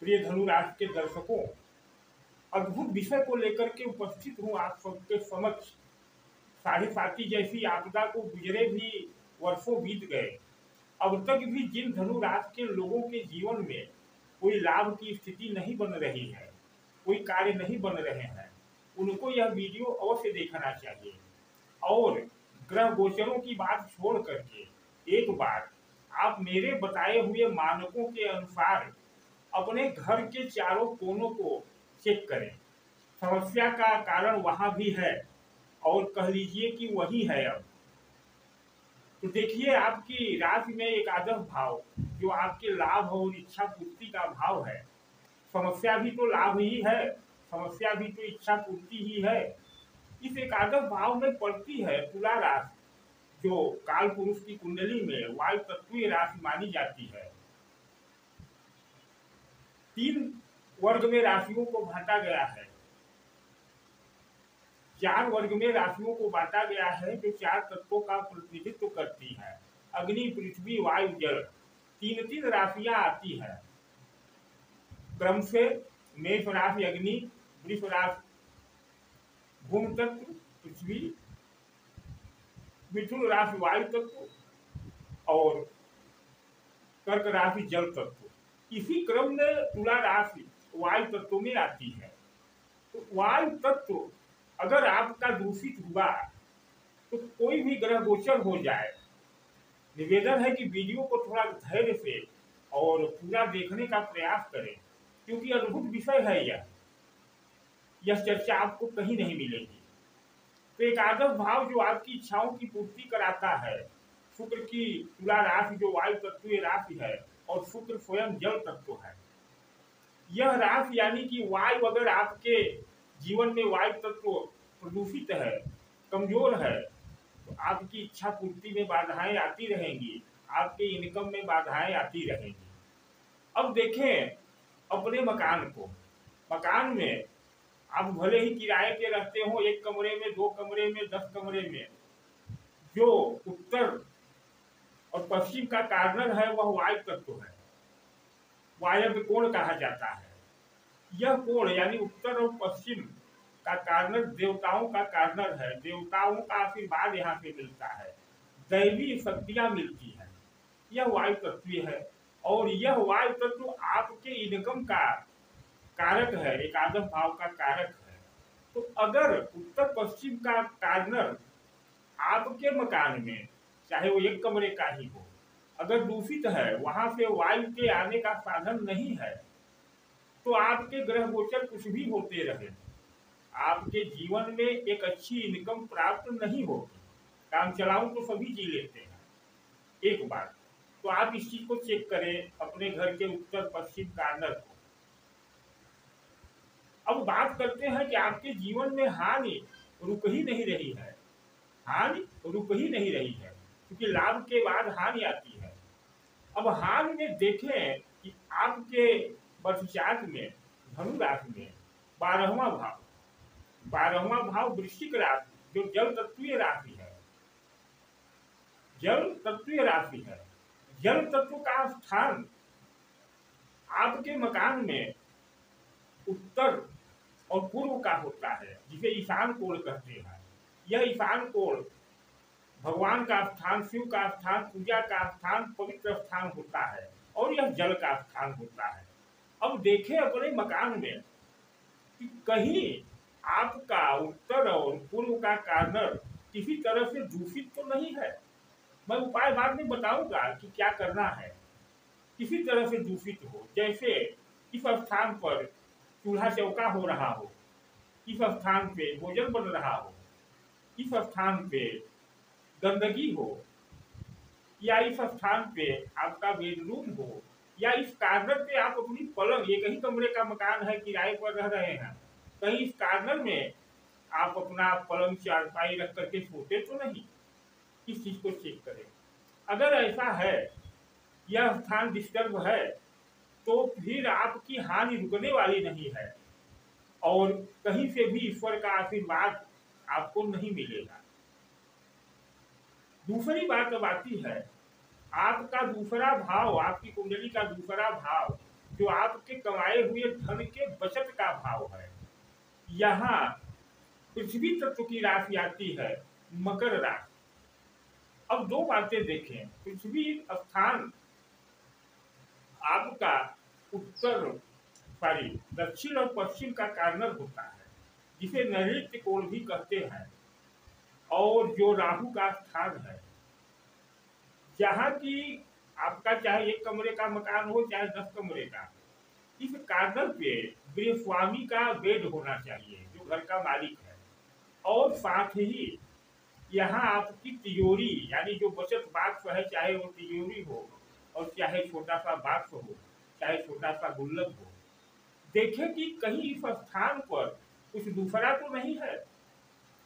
प्रिय धनु राशि के दर्शकों, अद्भुत विषय को लेकर के उपस्थित हूँ आप सबके समक्ष। साढ़े साथी जैसी आपदा को गुजरे भी वर्षों बीत गए, अब तक भी जिन धनु राशि के लोगों के जीवन में कोई लाभ की स्थिति नहीं बन रही है, कोई कार्य नहीं बन रहे हैं, उनको यह वीडियो अवश्य देखना चाहिए। और ग्रह गोचरों की बात छोड़ करके एक बार आप मेरे बताए हुए मानकों के अनुसार अपने घर के चारों कोनों को चेक करें। समस्या का कारण वहां भी है और कह लीजिए कि वही है। अब तो देखिए, आपकी राशि में एकादश भाव जो आपके लाभ और इच्छा पूर्ति का भाव है, समस्या भी तो लाभ ही है, समस्या भी तो इच्छा पूर्ति ही है। इस एकादश भाव में पड़ती है तुला राशि, जो काल पुरुष की कुंडली में वायु तत्वीय राशि मानी जाती है। 3 वर्ग में राशियों को बांटा गया है, 4 वर्ग में राशियों को बांटा गया है जो 4 तत्वों का प्रतिनिधित्व करती है। अग्नि, पृथ्वी, वायु, जल, 3 राशियां आती है क्रम से। मेष राशि अग्नि, वृष राशि भूमि तत्व पृथ्वी, मिथुन राशि वायु तत्व और कर्क राशि जल तत्व। इसी क्रम में तुला राशि वायु तत्व में आती है। तो वायु तत्व अगर आपका दूषित हुआ तो कोई भी ग्रह गोचर हो जाए, निवेदन है कि वीडियो को थोड़ा धैर्य से और पूरा देखने का प्रयास करें, क्योंकि अद्भुत विषय है यह चर्चा आपको कहीं नहीं मिलेगी। तो एकादश भाव जो आपकी इच्छाओं की पूर्ति कराता है, शुक्र की तुला राशि जो वायु तत्वीय राशि है और शुक्र स्वयं जल तत्व है। यह राशि यानी कि वायु अगर आपके जीवन में वायु तत्व प्रदूषित है, कमजोर है, तो आपकी इच्छा पूर्ति में बाधाएं आती रहेंगी, आपके इनकम में बाधाएं आती रहेंगी। अब देखें अपने मकान को। मकान में आप भले ही किराए के रहते हो, 1 कमरे में, 2 कमरे में, 10 कमरे में, जो उत्तर और पश्चिम का कार्नर है वह वायु तत्व है, वायव्य कोण कहा जाता है। यह कोण यानी उत्तर और पश्चिम का कार्नर देवताओं का कार्नर है, देवताओं का आशीर्वाद यहाँ से मिलता है, दैवी शक्तियां मिलती है। यह वायु तत्व है और यह वायु तत्व आपके इनकम का कारक है, एकादश भाव का कारक है। तो अगर उत्तर पश्चिम का कार्नर आपके मकान में, चाहे वो 1 कमरे का ही हो, अगर दूषित है, वहां से वायु के आने का साधन नहीं है, तो आपके ग्रह गोचर कुछ भी होते रहे, आपके जीवन में एक अच्छी इनकम प्राप्त नहीं होगी। काम चलाऊ तो सभी जी लेते हैं एक बार। तो आप इस चीज को चेक करें अपने घर के उत्तर पश्चिम कार्नर को। अब बात करते हैं कि आपके जीवन में हानि रुक ही नहीं रही है, हानि रुक ही नहीं रही है, क्योंकि लाभ के बाद हानि आती है। अब हानि में देखें कि आपके बर्थचार्ट में धनु राशि में 12वां भाव वृश्चिक राशि जो जल तत्वीय राशि है, जल तत्वीय राशि है। जल तत्व का स्थान आपके मकान में उत्तर और पूर्व का होता है, जिसे ईशान कोण कहते हैं। यह ईशान कोण भगवान का स्थान, शिव का स्थान, पूजा का स्थान, पवित्र स्थान होता है और यह जल का स्थान होता है। अब देखें अपने मकान में कि कहीं आपका उत्तर और पूर्व का कार्नर किसी तरह से दूषित तो नहीं है। मैं उपाय बाद में बताऊंगा कि क्या करना है। किसी तरह से दूषित हो, जैसे इस स्थान पर चूल्हा चौका हो रहा हो, इस स्थान पे भोजन बन रहा हो, इस स्थान पे गंदगी हो, या इस स्थान पे आपका बेडरूम हो, या इस कार्नर पे आप अपनी पलंग, एक ही कमरे का मकान है, किराए पर रह रहे हैं, कहीं इस कार्नर में आप अपना पलंग चारपाई रख करके सोते तो नहीं। इस चीज को चेक करें। अगर ऐसा है, यह स्थान डिस्टर्ब है, तो फिर आपकी हानि रुकने वाली नहीं है और कहीं से भी ईश्वर का आशीर्वाद आपको नहीं मिलेगा। दूसरी बात अब आती है, आपका दूसरा भाव, आपकी कुंडली का दूसरा भाव जो आपके कमाए हुए धन के बचत का भाव है। यहाँ पृथ्वी तत्व की राशि आती है मकर राशि। अब दो बातें देखें, पृथ्वी स्थान आपका उत्तर सॉरी दक्षिण और पश्चिम का कार्नर होता है, जिसे नैऋत्य कोण भी कहते हैं। और जो राहु का स्थान है, जहाँ की आपका चाहे 1 कमरे का मकान हो चाहे 10 कमरे का, इस कार्नर पे गृहस्वामी का बेड होना चाहिए, जो घर का मालिक है। और साथ ही यहाँ आपकी तिजोरी यानी जो बचत बाक्स है, चाहे वो तिजोरी हो और चाहे छोटा सा बाक्स हो, चाहे छोटा सा गुल्लक हो, देखें कि कहीं इस स्थान पर कुछ दूसरा तो नहीं है,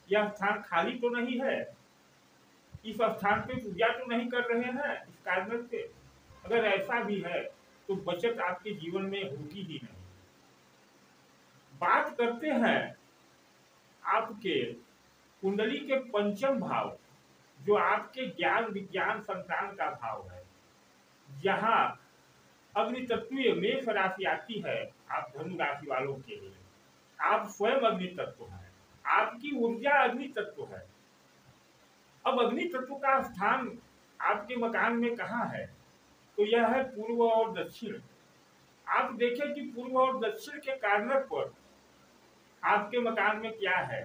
यह स्थान खाली तो नहीं है, इस स्थान पे पूजा तो नहीं कर रहे हैं इस कार्नर पे। अगर ऐसा भी है तो बचत आपके जीवन में होगी ही नहीं। बात करते हैं आपके कुंडली के पंचम भाव, जो आपके ज्ञान विज्ञान संतान का भाव है। यहाँ अग्नि तत्वीय मेष राशि आती है आप धनु राशि वालों के लिए। आप स्वयं अग्नि तत्व हैं, आपकी ऊर्जा अग्नि तत्व है। अब अग्नि तत्व का स्थान आपके मकान में कहाँ है? तो यह है पूर्व और दक्षिण। आप देखें कि पूर्व और दक्षिण के कार्नर पर आपके मकान में क्या है।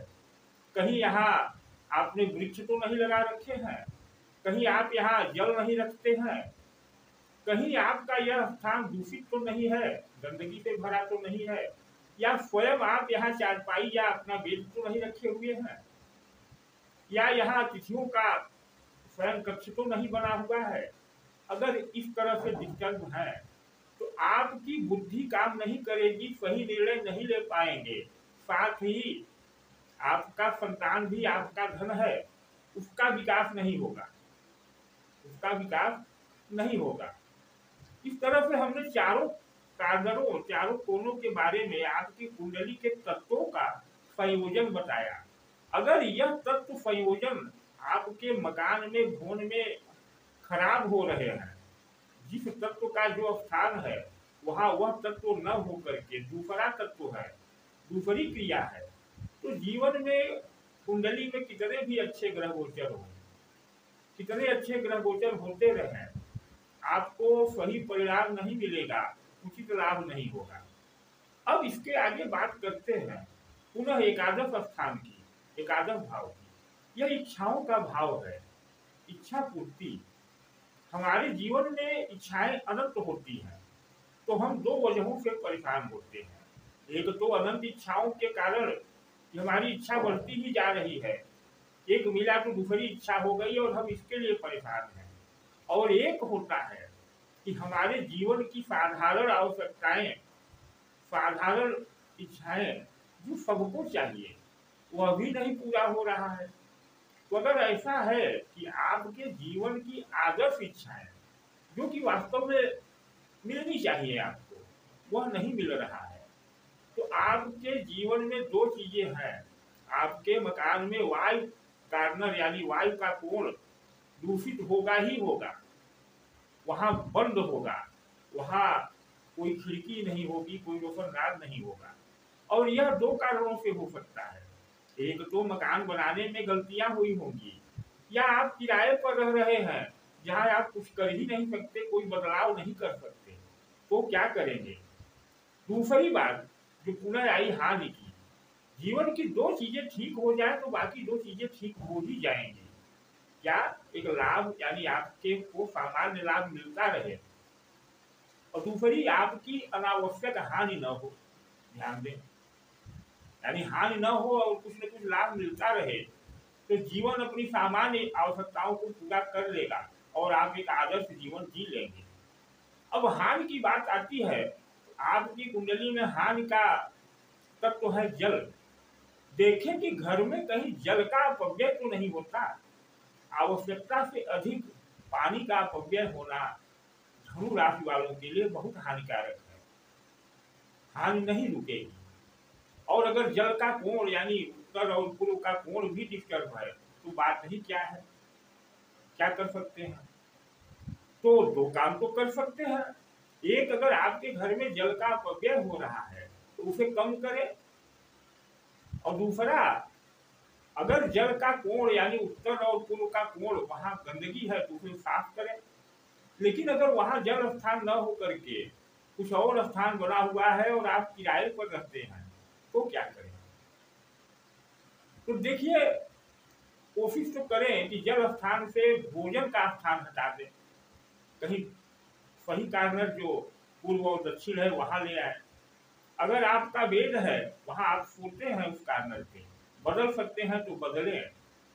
कहीं यहाँ आपने वृक्ष तो नहीं लगा रखे हैं, कहीं आप यहाँ जल नहीं रखते हैं, कहीं आपका यह स्थान दूषित तो नहीं है, गंदगी से भरा तो नहीं है, या स्वयं आप यहाँ चारपाई या अपना बेड तो नहीं रखे हुए हैं, या यहाँ अतिथियों का स्वयं कक्ष तो नहीं बना हुआ है। अगर इस तरह से डिस्टर्ब है तो आपकी बुद्धि काम नहीं करेगी, सही निर्णय नहीं ले पाएंगे। साथ ही आपका संतान भी आपका धन है, उसका विकास नहीं होगा, उसका विकास नहीं होगा। इस तरह से हमने चारों कार्नरों, चारों कोणों के बारे में आपकी कुंडली के तत्वों का संयोजन बताया। अगर यह तत्व संयोजन आपके मकान में भवन में खराब हो रहे हैं, जिस तत्व का जो स्थान है वहाँ वह तत्व न होकर के दूसरा तत्व है, दूसरी क्रिया है, तो जीवन में कुंडली में कितने भी अच्छे ग्रह गोचर हो, कितने अच्छे ग्रह गोचर होते रहे, आपको सही परिणाम नहीं मिलेगा, उचित लाभ नहीं होगा। अब इसके आगे बात करते हैं पुनः एकादश स्थान की, एकादश भाव की। यह इच्छाओं का भाव है, इच्छा पूर्ति। हमारे जीवन में इच्छाएं अनंत होती हैं, तो हम दो वजहों से परेशान होते हैं। एक तो अनंत इच्छाओं के कारण हमारी इच्छा बढ़ती ही जा रही है, एक मिला तो दूसरी इच्छा हो गई और हम इसके लिए परेशान हैं। और एक होता है कि हमारे जीवन की साधारण आवश्यकताएं, साधारण इच्छाएं जो सबको चाहिए वह भी नहीं पूरा हो रहा है। तो अगर ऐसा है कि आपके जीवन की आदर्श इच्छाएं जो कि वास्तव में मिलनी चाहिए आपको, वह नहीं मिल रहा है, तो आपके जीवन में दो चीजें हैं। आपके मकान में वायु कार्नर यानी वायु का कोण दूषित होगा ही होगा, वहां बंद होगा, वहां कोई खिड़की नहीं होगी, कोई रोशनदान नहीं होगा। और यह दो कारणों से हो सकता है। एक तो मकान बनाने में गलतियां हुई होंगी, या आप किराए पर रह रहे हैं जहां आप कुछ कर ही नहीं सकते, कोई बदलाव नहीं कर सकते, तो क्या करेंगे। दूसरी बात जो पुनः आई हानि की, जीवन की दो चीजें ठीक हो जाए तो बाकी दो चीजें ठीक हो ही जाएंगी। क्या एक लाभ यानी आपके को सामान्य लाभ मिलता रहे, और दूसरी आपकी अनावश्यक हानि न हो। ध्यान दें, यानी हानि न हो और कुछ न कुछ लाभ मिलता रहे, तो जीवन अपनी सामान्य आवश्यकताओं को पूरा कर लेगा और आप एक आदर्श जीवन जी लेंगे। अब हानि की बात आती है, आपकी कुंडली में हानि का तत्व है जल। देखें कि घर में कहीं जल का अपव्यय तो नहीं होता। आवश्यकता से अधिक पानी का अपव्यय होना धनु राशि वालों के लिए बहुत हानिकारक है, हानि नहीं रुकेगी। और अगर जल का कोण यानी उत्तर और पूर्व का कोण भी डिस्टर्ब है तो बात ही क्या है, क्या कर सकते हैं। तो दो काम तो कर सकते हैं, एक, अगर आपके घर में जल का अपव्यय हो रहा है तो उसे कम करें, और दूसरा, अगर जल का कोण यानी उत्तर और पूर्व का कोण वहां गंदगी है तो उसे साफ करें। लेकिन अगर वहां जल स्थान न होकर के कुछ और स्थान बना हुआ है और आप किराए पर रहते हैं तो क्या करें? तो देखिए, कोशिश तो करें कि जल स्थान से भोजन का स्थान हटा दें, कहीं सही कार्नर जो पूर्व और दक्षिण है वहां ले आए। अगर आपका बेड है वहां आप सोते हैं उस कार्नर पे, बदल सकते हैं तो बदलें,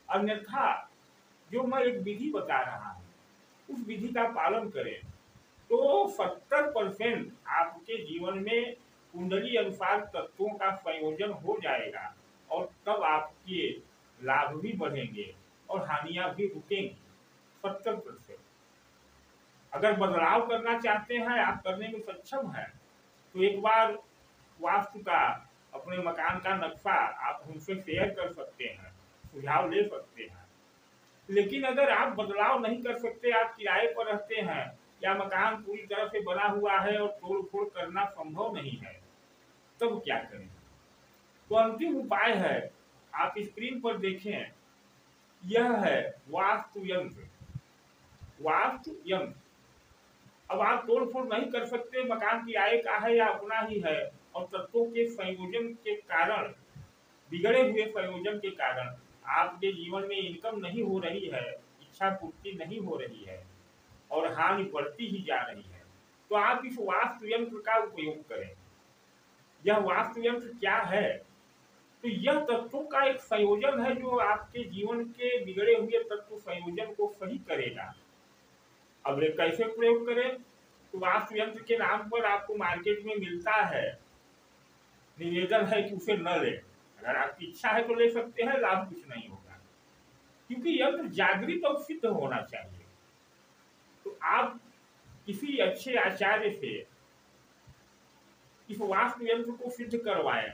अन्यथा जो मैं एक विधि बता रहा हूं उस विधि का पालन करें तो 70% आपके जीवन में कुंडली अनुसार तत्वों का संयोजन हो जाएगा, और तब आपके लाभ भी बढ़ेंगे और हानियां भी रुकेंगी। 70%। अगर बदलाव करना चाहते हैं, आप करने में सक्षम हैं, तो एक बार वास्तु का, अपने मकान का नक्शा आप हमसे शेयर कर सकते हैं, सुझाव ले सकते हैं। लेकिन अगर आप बदलाव नहीं कर सकते, आप किराए पर रहते हैं या मकान पूरी तरह से बना हुआ है और तोड़ फोड़ करना संभव नहीं है, तब क्या करें? तो अंतिम उपाय है, आप स्क्रीन पर देखें, यह है वास्तु यंत्र। वास्तु यंत्र, अब आप तोड़ फोड़ नहीं कर सकते, मकान किराए का है या अपना ही है, और तत्वों के संयोजन के कारण, बिगड़े हुए संयोजन के कारण आपके जीवन में इनकम नहीं हो रही है, इच्छा पूर्ति नहीं हो रही है और हानि बढ़ती ही जा रही है, तो आप इस वास्तु यंत्र का उपयोग करें। यह वास्तु यंत्र क्या है? तो यह तत्वों का एक संयोजन है जो आपके जीवन के बिगड़े हुए तत्व संयोजन को सही करेगा। अब ये कैसे प्रयोग करें? तो वास्तु यंत्र के नाम पर आपको मार्केट में मिलता है, निवेदन है कि उसे न लें। अगर आपकी इच्छा है तो ले सकते हैं, लाभ कुछ नहीं होगा, क्योंकि यंत्र जागृत और सिद्ध होना चाहिए। तो आप किसी अच्छे आचार्य से इस वास्तु यंत्र को सिद्ध करवाएं।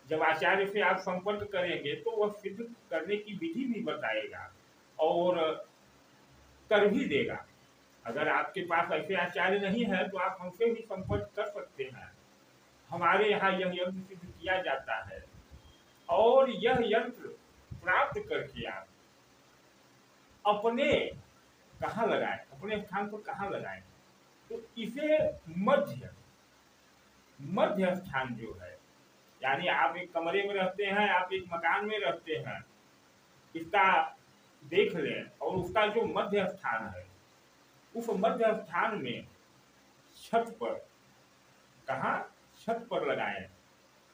जब आचार्य से आप संपर्क करेंगे तो वह सिद्ध करने की विधि भी बताएगा और कर भी देगा। अगर आपके पास ऐसे आचार्य नहीं है तो आप हमसे भी संपर्क कर सकते हैं। हमारे यहाँ यह यंत्र सिद्ध किया जाता है, और यह यंत्र प्राप्त करके आप अपने कहाँ लगाएं, अपने स्थान पर कहाँ लगाएं? तो इसे मध्य मध्य स्थान जो है, यानी आप एक कमरे में रहते हैं, आप एक मकान में रहते हैं, इसका देख लें, और उसका जो मध्य स्थान है उस मध्य स्थान में छत पर, कहाँ? छत पर लगाएं,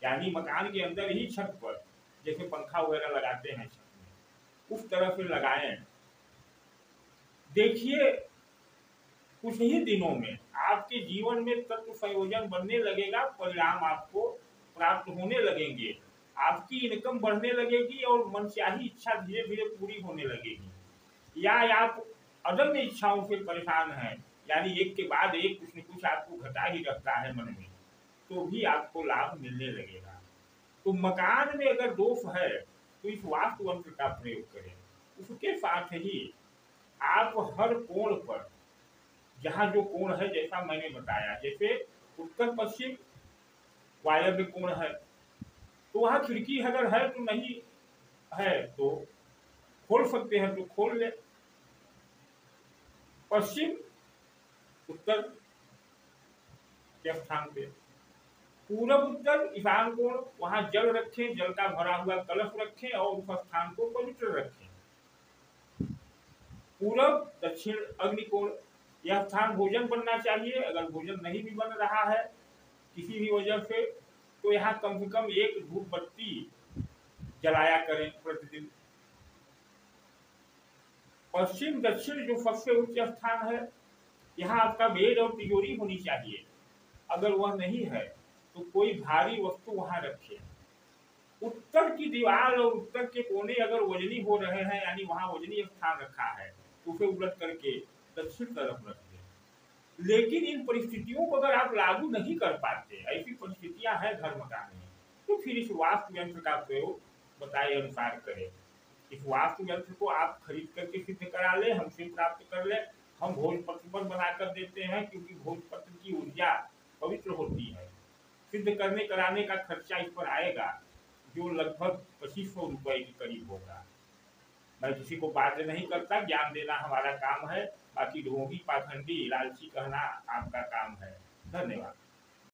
यानी मकान के अंदर ही छत पर, जैसे पंखा वगैरह लगाते हैं छत में, उस तरह से लगाएं। देखिए, कुछ ही दिनों में आपके जीवन में तत्व संयोजन बनने लगेगा, परिणाम आपको प्राप्त होने लगेंगे, आपकी इनकम बढ़ने लगेगी और मनचाही इच्छा धीरे धीरे पूरी होने लगेगी। या आप अदम्य इच्छाओं से परेशान हैं, यानी एक के बाद एक कुछ न कुछ आपको घटा ही रखता है मन में, तो भी आपको लाभ मिलने लगेगा। तो मकान में अगर दोष है तो इस वास्तु यंत्र का प्रयोग करें। उसके साथ ही आप हर कोण पर, जहाँ जो कोण है, जैसा मैंने बताया, जैसे उत्तर पश्चिम वायव्य कोण है तो वहाँ खिड़की अगर है तो नहीं है तो खोल सकते हैं तो खोल ले। पश्चिम उत्तर के स्थान पे, पूरब उत्तर ईशान कोण, वहां जल रखें, जल का भरा हुआ कलश रखें और उस स्थान को पवित्र रखें। पूरब दक्षिण अग्निकोण, यह स्थान भोजन बनना चाहिए। अगर भोजन नहीं भी बन रहा है किसी भी वजह से, तो यहाँ कम से कम एक धूप बत्ती जलाया करें प्रतिदिन। पश्चिम दक्षिण जो सबसे उच्च स्थान है, यहाँ आपका बेड और तिजोरी होनी चाहिए। अगर वह नहीं है तो कोई भारी वस्तु वहां रखें। उत्तर की दीवार और उत्तर के कोने अगर वजनी हो रहे हैं, यानी वहां वजनी स्थान रखा है, तो उसे उलट करके दक्षिण तरफ रख दें। लेकिन इन परिस्थितियों को अगर आप लागू नहीं कर पाते, ऐसी परिस्थितियां हैं घर मकान में, तो फिर इस वास्तु यंत्र का प्रयोग बताए अनुसार करें। इस वास्तु यंत्र को आप खरीद करके सिद्ध करा लें, हमसे प्राप्त कर लें। हम भोजपत्र पर बनाकर देते हैं, क्योंकि भोजपत्र की ऊर्जा पवित्र होती है। सिद्ध करने कराने का खर्चा इस पर आएगा, जो लगभग 2500 रुपए के करीब होगा। मैं किसी को बाध्य नहीं करता, ज्ञान देना हमारा काम है, बाकी ढोंगी पाखंडी लालची कहना आपका काम है। धन्यवाद।